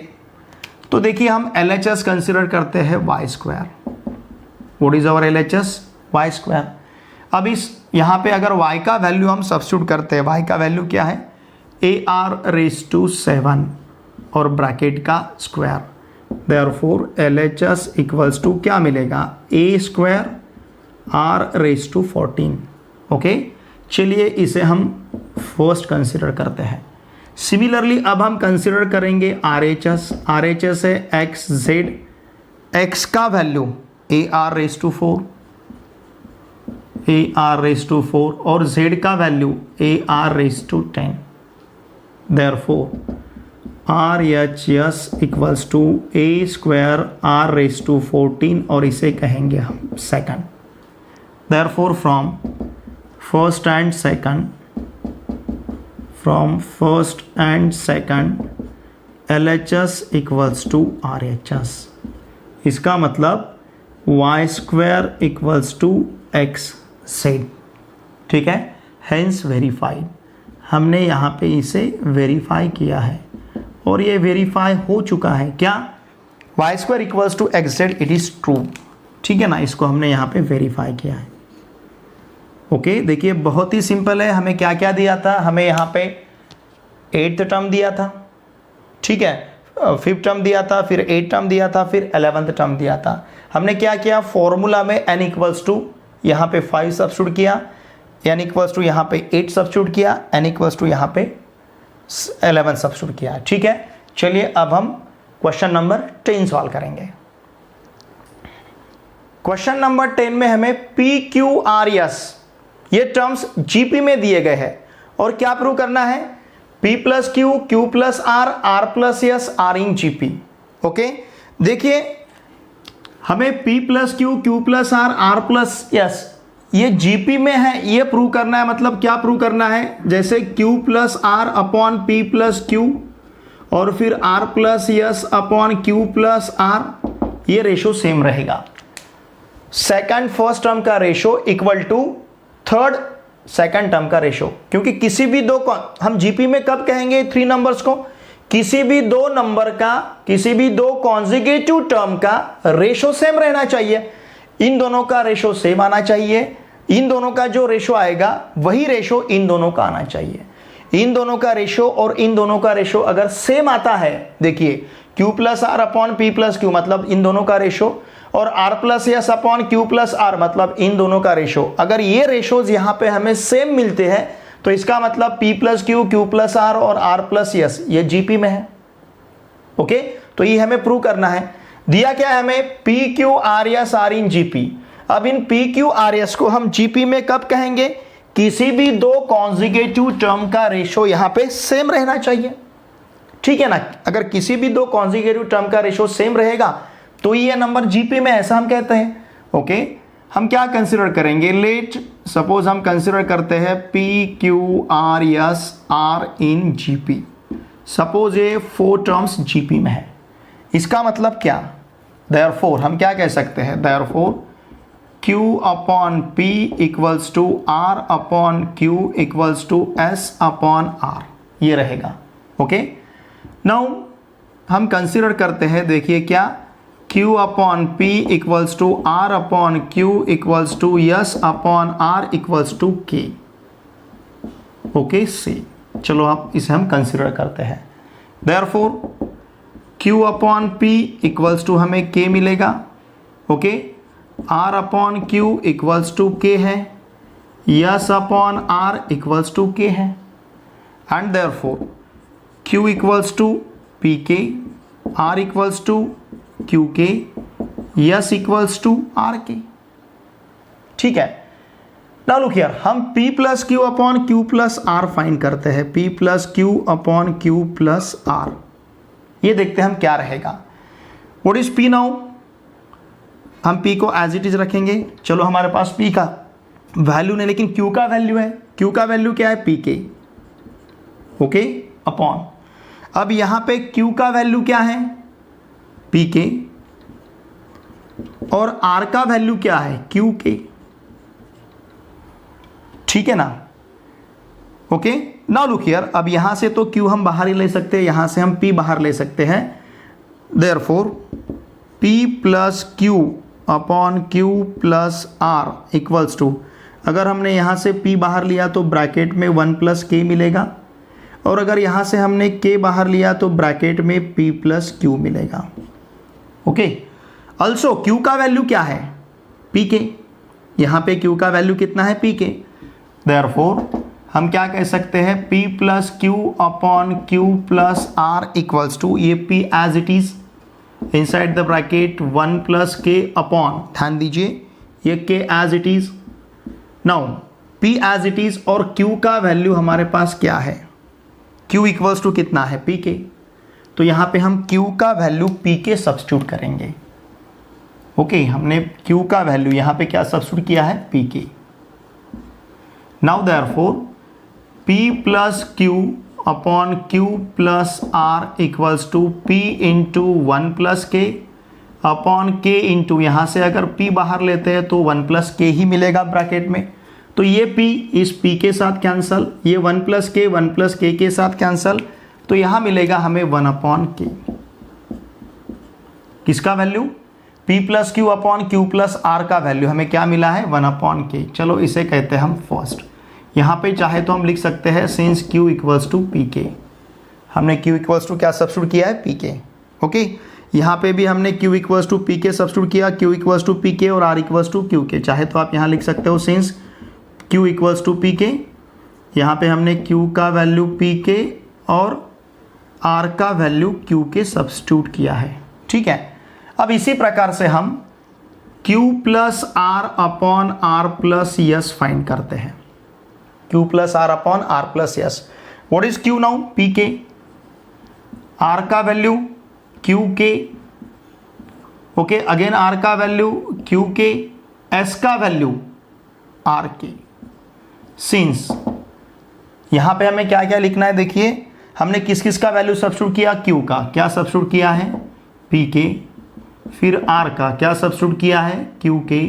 तो देखिए हम LHS कंसिडर करते हैं y square. What is our LHS, y square. अब इस यहाँ पे अगर y का वैल्यू हम सब्स्टिट्यूट करते हैं, y का वैल्यू क्या है, AR रेस टू 7 और ब्रैकेट का square, therefore LHS equals to क्या मिलेगा, a square R raise to 14। Okay, चलिए इसे हम फर्स्ट कंसिडर करते हैं। सिमिलरली अब हम कंसिडर करेंगे RHS है XZ, x का वैल्यू AR रेस टू 4 और z का वैल्यू AR race to 10। Therefore RHS equals to a square R raise to 14 और इसे कहेंगे हम second. Therefore from first and second LHS equals to RHS। इसका मतलब y square equals to XZ, ठीक है। हेंस वेरीफाइड, हमने यहाँ पे इसे वेरीफाई किया है और ये वेरीफाई हो चुका है। क्या, y square equals to XZ, it is true, ठीक है ना। इसको हमने यहाँ पे वेरीफाई किया है। ओके, देखिए बहुत ही सिंपल है। हमें क्या क्या दिया था, हमें यहाँ पे 8th टर्म दिया था, ठीक है, 5th टर्म दिया था, फिर 8th टर्म दिया था, फिर 11th टर्म दिया था। हमने क्या किया, फॉर्मूला में n इक्वल्स टू यहाँ पे 5 सब्स्टिट्यूट किया, n इक्वल्स टू यहाँ पे 8 सब्स्टिट्यूट किया, n इक्वल्स टू यहाँ पे 11 सब्स्टिट्यूट किया, ठीक है। चलिए अब हम क्वेश्चन नंबर 10 सॉल्व करेंगे। क्वेश्चन नंबर 10 में हमें PQRS ये टर्म्स GP में दिए गए हैं और क्या प्रूव करना है, P plus Q, Q plus R, R plus S, R in GP। Okay, देखिए हमें P plus Q, Q plus R, R plus S ये GP में है, ये प्रूव करना है। मतलब क्या प्रूव करना है, जैसे Q plus R upon P plus Q और फिर R plus S upon Q plus R, ये रेशो सेम रहेगा। सेकंड फर्स्ट टर्म का ratio equal to third second term का रेशो, क्योंकि किसी भी दो, हम जीपी में कब कहेंगे 3 नंबर्स को, किसी भी दो नंबर का, किसी भी दो कॉन्जिक्यूटिव टर्म का रेशो सेम रहना चाहिए। इन दोनों का रेशो सेम आना चाहिए, इन दोनों का जो रेशो आएगा वही रेशो इन दोनों का आना चाहिए। इन दोनों का रेशो और इन दोनों का रेशो अगर सेम आता है, देखिए Q plus R upon P plus Q मतलब इन दोनों का रेशो, और R plus S upon Q plus R मतलब इन दोनों का रेशो, अगर ये रेशोज यहाँ पे हमें सेम मिलते हैं तो इसका मतलब P plus Q, Q plus R और R प्लस S ये GP में है। ओके, तो ये हमें प्रूव करना है। दिया क्या है हमें, P Q R S are in GP. अब इन पी क्यू आर एस को हम जीपी में कब कहेंगे, किसी भी दो कॉन्जिगेटिव टर्म का रेशो यहां पे सेम रहना चाहिए, ठीक है ना। अगर किसी भी दो कॉन्जिगेटिव टर्म का रेशो सेम रहेगा तो ये नंबर जीपी में, ऐसा हम कहते हैं। ओके, हम क्या कंसिडर करेंगे, लेट सपोज हम कंसिडर करते हैं P Q R S are in GP. Suppose ये 4 टर्म्स जीपी में है, इसका मतलब क्या, देयरफॉर हम क्या कह सकते हैं, therefore Q upon P equals to R upon Q equals to S upon R, ये रहेगा। ओके, नाउ हम कंसिडर करते हैं, देखिए क्या, Q upon P equals to R upon Q equals to S upon R equals to K। Okay, see, चलो अब इसे हम कंसिडर करते हैं। Therefore Q upon P equals to हमें K मिलेगा। Okay, R upon Q equals to K है, S upon R equals to K है, and therefore Q equals to PK, R equals to QK, S equals to RK। ठीक है, नाउ लुक हियर, हम P plus Q upon Q plus R find करते हैं, P plus Q upon Q plus R। ये देखते हैं हम क्या रहेगा। व्हाट इज P नाउ, हम P को एज इट इज रखेंगे। चलो हमारे पास P का वैल्यू नहीं, लेकिन Q का वैल्यू है। Q का वैल्यू क्या है, PK। ओके, अपॉन, अब यहां पे Q का वैल्यू क्या है, PK, और R का वैल्यू क्या है, QK। ठीक है ना। ओके, नाउ लुक हियर, अब यहां से तो Q हम बाहर ही ले सकते हैं, यहां से हम P बाहर ले सकते हैं। Therefore P plus Q upon Q plus R equals to, अगर हमने यहाँ से P बाहर लिया तो ब्रैकेट में 1 प्लस K मिलेगा, और अगर यहाँ से हमने K बाहर लिया तो ब्रैकेट में P प्लस Q मिलेगा। ओके, ऑल्सो Q का वैल्यू क्या है, PK, यहाँ पे Q का वैल्यू कितना है, PK। देयरफॉर हम क्या कह सकते हैं, P plus Q upon Q plus R equals to, ये P as it is, inside the bracket 1 plus K upon, ध्यान दीजिए ये K as it is. Now P as it is और Q का वैल्यू हमारे पास क्या है, Q इक्वल्स टू कितना है, PK। तो यहां पे हम Q का वैल्यू PK सब्स्टिट्यूट करेंगे। ओके, हमने Q का वैल्यू यहां पे क्या सब्स्टिट्यूट किया है, PK। Now therefore P plus Q upon Q plus R equals to P into 1 plus K upon K into, यहाँ से अगर P बाहर लेते हैं तो 1 प्लस K ही मिलेगा ब्रैकेट में, तो ये P इस P के साथ कैंसल, ये 1 प्लस K के साथ कैंसल, तो यहाँ मिलेगा हमें 1 अपॉन K। किसका value, P plus Q upon Q plus R का वैल्यू हमें क्या मिला है, 1 अपॉन K। चलो इसे कहते हैं हम फर्स्ट। यहाँ पे चाहे तो हम लिख सकते हैं since Q equals to PK, हमने Q इक्वल्स टू क्या सब्स्टिट्यूट किया है, PK। ओके, यहाँ पे भी हमने Q equals to PK substitute किया, Q इक्वल्स टू PK और R इक्वल्स टू QK। चाहे तो आप यहाँ लिख सकते हो since Q equals to PK, यहाँ पे हमने Q का वैल्यू PK और R का वैल्यू QK सब्स्टिट्यूट किया है। ठीक है, अब इसी प्रकार से हम Q plus R upon R plus S find करते हैं, Q plus R upon R plus S। What is Q now, PK, R का value QK, okay, again R का वैल्यू QK, S का वैल्यू RK। सिंस यहां पे हमें क्या क्या लिखना है, देखिए हमने किस किस का वैल्यू सब्स्टिट्यूट किया, Q का क्या सब्स्टिट्यूट किया है, PK, फिर R का क्या सब्स्टिट्यूट किया है, QK,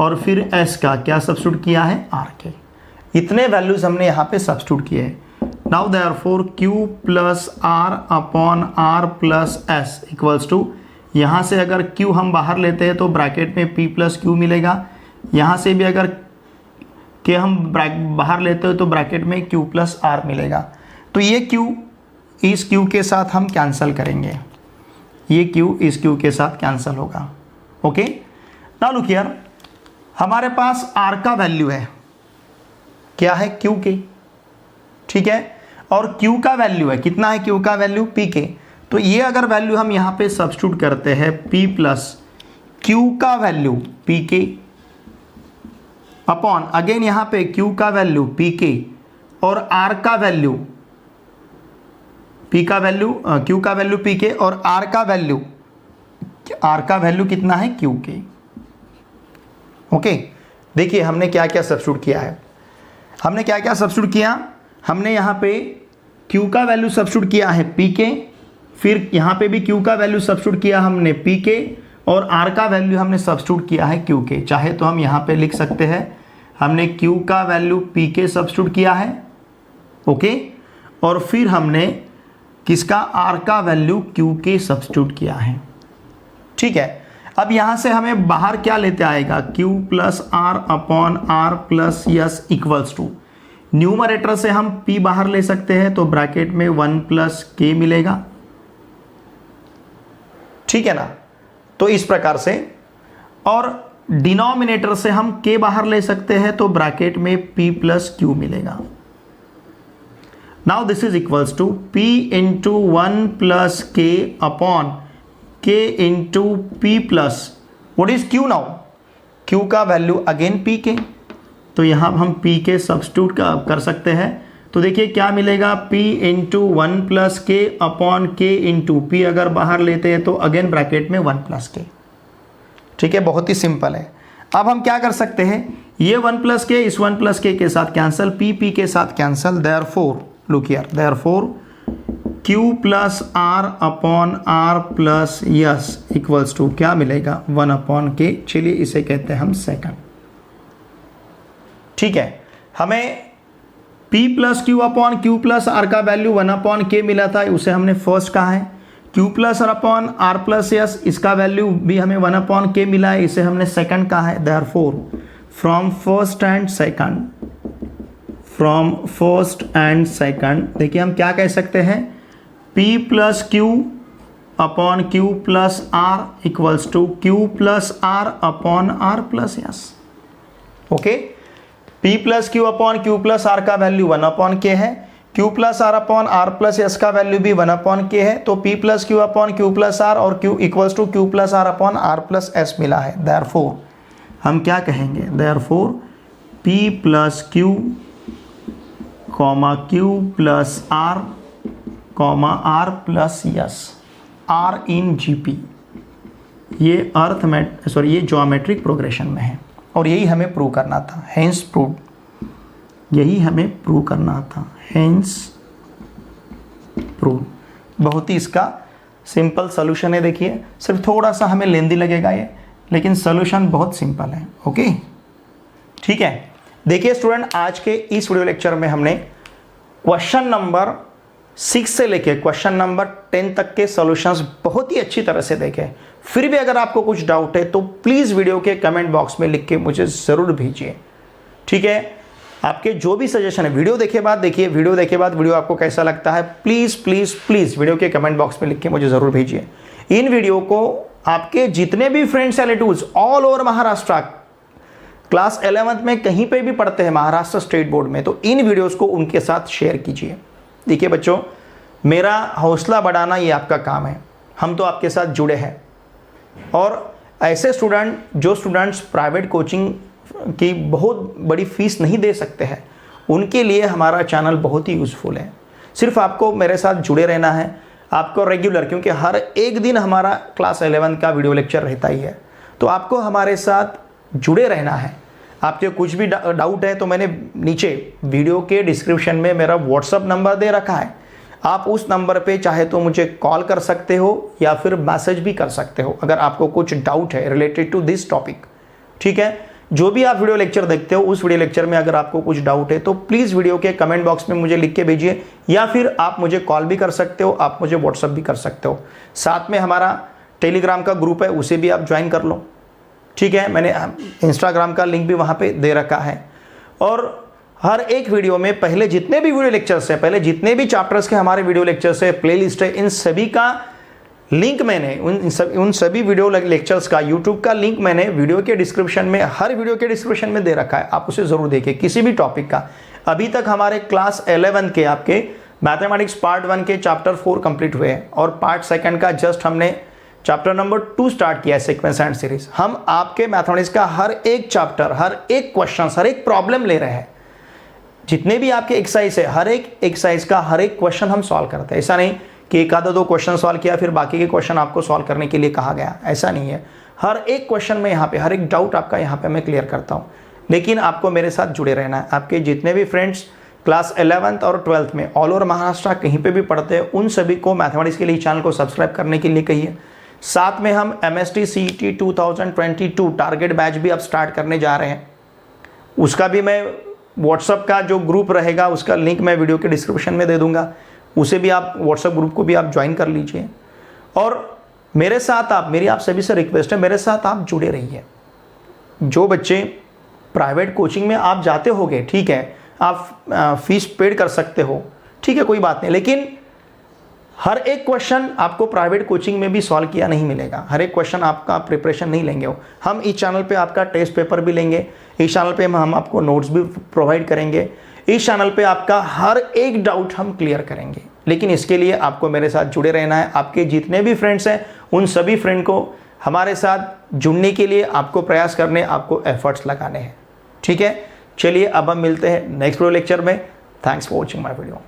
और फिर S का क्या सब्स्टिट्यूट किया है, RK। इतने वैल्यूज हमने यहाँ पे सब्स्टिट्यूट किए हैं। Now therefore Q plus R upon R plus S equals to, यहाँ से अगर Q हम बाहर लेते हैं तो ब्रैकेट में P प्लस Q मिलेगा, यहाँ से भी अगर K हम बाहर लेते हो तो ब्रैकेट में Q प्लस R मिलेगा। तो ये Q इस Q के साथ हम कैंसिल करेंगे, ये Q इस Q के साथ कैंसिल होगा। ओके, नाउ लुक हियर, हमारे पास R का वैल्यू है, क्या है, QK। ठीक है, और Q का वैल्यू है, कितना है Q का वैल्यू, PK। तो ये अगर वैल्यू हम यहाँ पे सब्स्टिट्यूट करते हैं P प्लस Q का वैल्यू PK अपॉन अगेन यहाँ पे Q का वैल्यू PK और R का वैल्यू P का वैल्यू Q का वैल्यू PK और R का वैल्यू कितना है QK। ओके, देखिए हमने क्या क्या सब्स्टिट्यूट किया है। हमने क्या क्या सब्स्टिट्यूट किया, हमने यहाँ पे Q का वैल्यू सब्स्टिट्यूट किया है PK, फिर यहाँ पे भी Q का वैल्यू सब्स्टिट्यूट किया हमने PK और R का वैल्यू हमने सब्स्टिट्यूट किया है QK। चाहे तो हम यहाँ पे लिख सकते हैं हमने Q का वैल्यू PK सब्स्टिट्यूट किया है, ओके, और फिर हमने किसका R का वैल्यू QK सब्स्टिट्यूट किया है। ठीक है, अब यहाँ से हमें बाहर क्या लेते आएगा, Q plus R upon R plus S equals to, numerator से हम P बाहर ले सकते हैं तो ब्रैकेट में 1 प्लस K मिलेगा। ठीक है ना, तो इस प्रकार से, और डिनोमिनेटर से हम K बाहर ले सकते हैं तो ब्रैकेट में P प्लस Q मिलेगा। Now this is equals to P into 1 plus K upon K into P plus what is Q now, Q का वैल्यू अगेन PK, तो यहाँ हम PK सब्स्टिट्यूट कर सकते हैं। तो देखिए क्या मिलेगा, P into 1 plus K upon K into P अगर बाहर लेते हैं तो अगेन ब्रैकेट में 1 प्लस K। ठीक है, बहुत ही सिंपल है। अब हम क्या कर सकते हैं, ये 1 प्लस K इस 1 प्लस K के साथ कैंसिल, P के साथ cancel, therefore look here, therefore Q plus R upon R plus S equals to क्या मिलेगा, 1 अपॉन K। चलिए इसे कहते हैं हम सेकंड। ठीक है, हमें P plus Q upon Q plus R का वैल्यू 1 अपॉन K मिला था, उसे हमने फर्स्ट कहा है। Q plus R upon R plus yes इसका वैल्यू भी हमें 1 अपॉन K मिला है, इसे हमने सेकंड कहा है। Therefore from first and second देखिए हम क्या कह सकते हैं, P plus Q upon Q plus R equals to Q plus R upon R plus S. Okay, P plus Q upon Q plus R का वैल्यू 1 अपॉन K है, Q plus R upon R plus S का वैल्यू भी 1 अपॉन K है, तो P plus Q upon Q plus R और Q equals to Q plus R upon R plus S मिला है। देयरफॉर हम क्या कहेंगे, therefore P plus Q comma Q plus R comma R plus S, R in GP, ये ये ज्योमेट्रिक प्रोग्रेशन में है और यही हमें प्रूव करना था, हेंस प्रूव, यही हमें प्रूव करना था, हेंस प्रूव। बहुत ही इसका सिंपल सोल्यूशन है। देखिए सिर्फ थोड़ा सा हमें लेंदी लगेगा ये, लेकिन सोल्यूशन बहुत सिंपल है। ओके, ठीक है। देखिए स्टूडेंट, आज के इस वीडियो लेक्चर में हमने क्वेश्चन नंबर 6 से लेके क्वेश्चन नंबर 10 तक के सॉल्यूशंस बहुत ही अच्छी तरह से देखे। फिर भी अगर आपको कुछ डाउट है तो प्लीज़ वीडियो के कमेंट बॉक्स में लिख के मुझे ज़रूर भेजिए। ठीक है, आपके जो भी सजेशन है वीडियो देखे बाद देखिए, वीडियो देखे बाद वीडियो आपको कैसा लगता है प्लीज़ प्लीज़ प्लीज़ वीडियो के कमेंट बॉक्स में लिख के मुझे ज़रूर भेजिए। इन वीडियो को आपके जितने भी फ्रेंड्स या relatives all over Maharashtra class 11th में कहीं पे भी पढ़ते हैं महाराष्ट्र स्टेट बोर्ड में, तो इन वीडियोस को उनके साथ शेयर कीजिए। देखिए बच्चों, मेरा हौसला बढ़ाना ये आपका काम है, हम तो आपके साथ जुड़े हैं। और ऐसे जो स्टूडेंट्स प्राइवेट कोचिंग की बहुत बड़ी फीस नहीं दे सकते हैं, उनके लिए हमारा चैनल बहुत ही यूज़फुल है। सिर्फ आपको मेरे साथ जुड़े रहना है, आपको रेगुलर, क्योंकि हर एक दिन हमारा क्लास 11 का वीडियो लेक्चर रहता ही है, तो आपको हमारे साथ जुड़े रहना है। आपके कुछ भी डाउट है तो मैंने नीचे वीडियो के डिस्क्रिप्शन में मेरा व्हाट्सअप नंबर दे रखा है, आप उस नंबर पे चाहे तो मुझे कॉल कर सकते हो या फिर मैसेज भी कर सकते हो अगर आपको कुछ डाउट है रिलेटेड टू दिस टॉपिक। ठीक है, जो भी आप वीडियो लेक्चर देखते हो उस वीडियो लेक्चर में अगर आपको कुछ डाउट है तो प्लीज़ वीडियो के कमेंट बॉक्स में मुझे लिख के भेजिए, या फिर आप मुझे कॉल भी कर सकते हो, आप मुझे व्हाट्सअप भी कर सकते हो। साथ में हमारा टेलीग्राम का ग्रुप है, उसे भी आप ज्वाइन कर लो। ठीक है, मैंने इंस्टाग्राम का लिंक भी वहाँ पे दे रखा है। और हर एक वीडियो में पहले जितने भी वीडियो लेक्चर्स हैं, पहले जितने भी चैप्टर्स के हमारे वीडियो लेक्चर्स है, प्लेलिस्ट है, इन सभी का लिंक मैंने उन सभी वीडियो लेक्चर्स का यूट्यूब का लिंक मैंने वीडियो के डिस्क्रिप्शन में, हर वीडियो के डिस्क्रिप्शन में दे रखा है, आप उसे ज़रूर देखिए। किसी भी टॉपिक का अभी तक हमारे क्लास 11 के आपके मैथमेटिक्स पार्ट 1 के चैप्टर 4 कंप्लीट हुए हैं और पार्ट 2 का जस्ट हमने चैप्टर नंबर 2 स्टार्ट किया है, सीक्वेंस एंड सीरीज। हम आपके मैथमेटिक्स का हर एक चैप्टर, हर एक क्वेश्चन, हर एक प्रॉब्लम ले रहे हैं। जितने भी आपके एक्सरसाइज है, हर एक एक्सरसाइज का हर एक क्वेश्चन हम सॉल्व करते हैं। ऐसा नहीं कि एक आधा दो क्वेश्चन सॉल्व किया फिर बाकी के क्वेश्चन आपको सॉल्व करने के लिए कहा गया, ऐसा नहीं है। हर एक क्वेश्चन में यहाँ पे, हर एक डाउट आपका यहाँ पे मैं क्लियर करता हूँ। लेकिन आपको मेरे साथ जुड़े रहना है। आपके जितने भी फ्रेंड्स क्लास 11th और 12th में ऑल ओवर महाराष्ट्र कहीं पे भी पढ़ते हैं, उन सभी को मैथमेटिक्स के लिए चैनल को सब्सक्राइब करने के लिए कहिए। साथ में हम MST CET 2022 टारगेट बैच भी अब स्टार्ट करने जा रहे हैं। उसका भी मैं व्हाट्सअप का जो ग्रुप रहेगा उसका लिंक मैं वीडियो के डिस्क्रिप्शन में दे दूंगा, उसे भी आप व्हाट्सअप ग्रुप को भी आप ज्वाइन कर लीजिए। और मेरे साथ आप, मेरी आप सभी से रिक्वेस्ट है, मेरे साथ आप जुड़े रहिए। जो बच्चे प्राइवेट कोचिंग में आप जाते होगे, ठीक है, आप फीस पेड कर सकते हो, ठीक है, कोई बात नहीं, लेकिन हर एक क्वेश्चन आपको प्राइवेट कोचिंग में भी सॉल्व किया नहीं मिलेगा। हर एक क्वेश्चन आपका प्रिपरेशन नहीं लेंगे हो। हम इस चैनल पे आपका टेस्ट पेपर भी लेंगे, इस चैनल पे हम आपको नोट्स भी प्रोवाइड करेंगे, इस चैनल पे आपका हर एक डाउट हम क्लियर करेंगे। लेकिन इसके लिए आपको मेरे साथ जुड़े रहना है। आपके जितने भी फ्रेंड्स हैं उन सभी फ्रेंड को हमारे साथ जुड़ने के लिए आपको प्रयास करने, आपको एफर्ट्स लगाने हैं, ठीक है। चलिए अब हम मिलते हैं नेक्स्ट वीडियो लेक्चर में। Thanks for watching my video.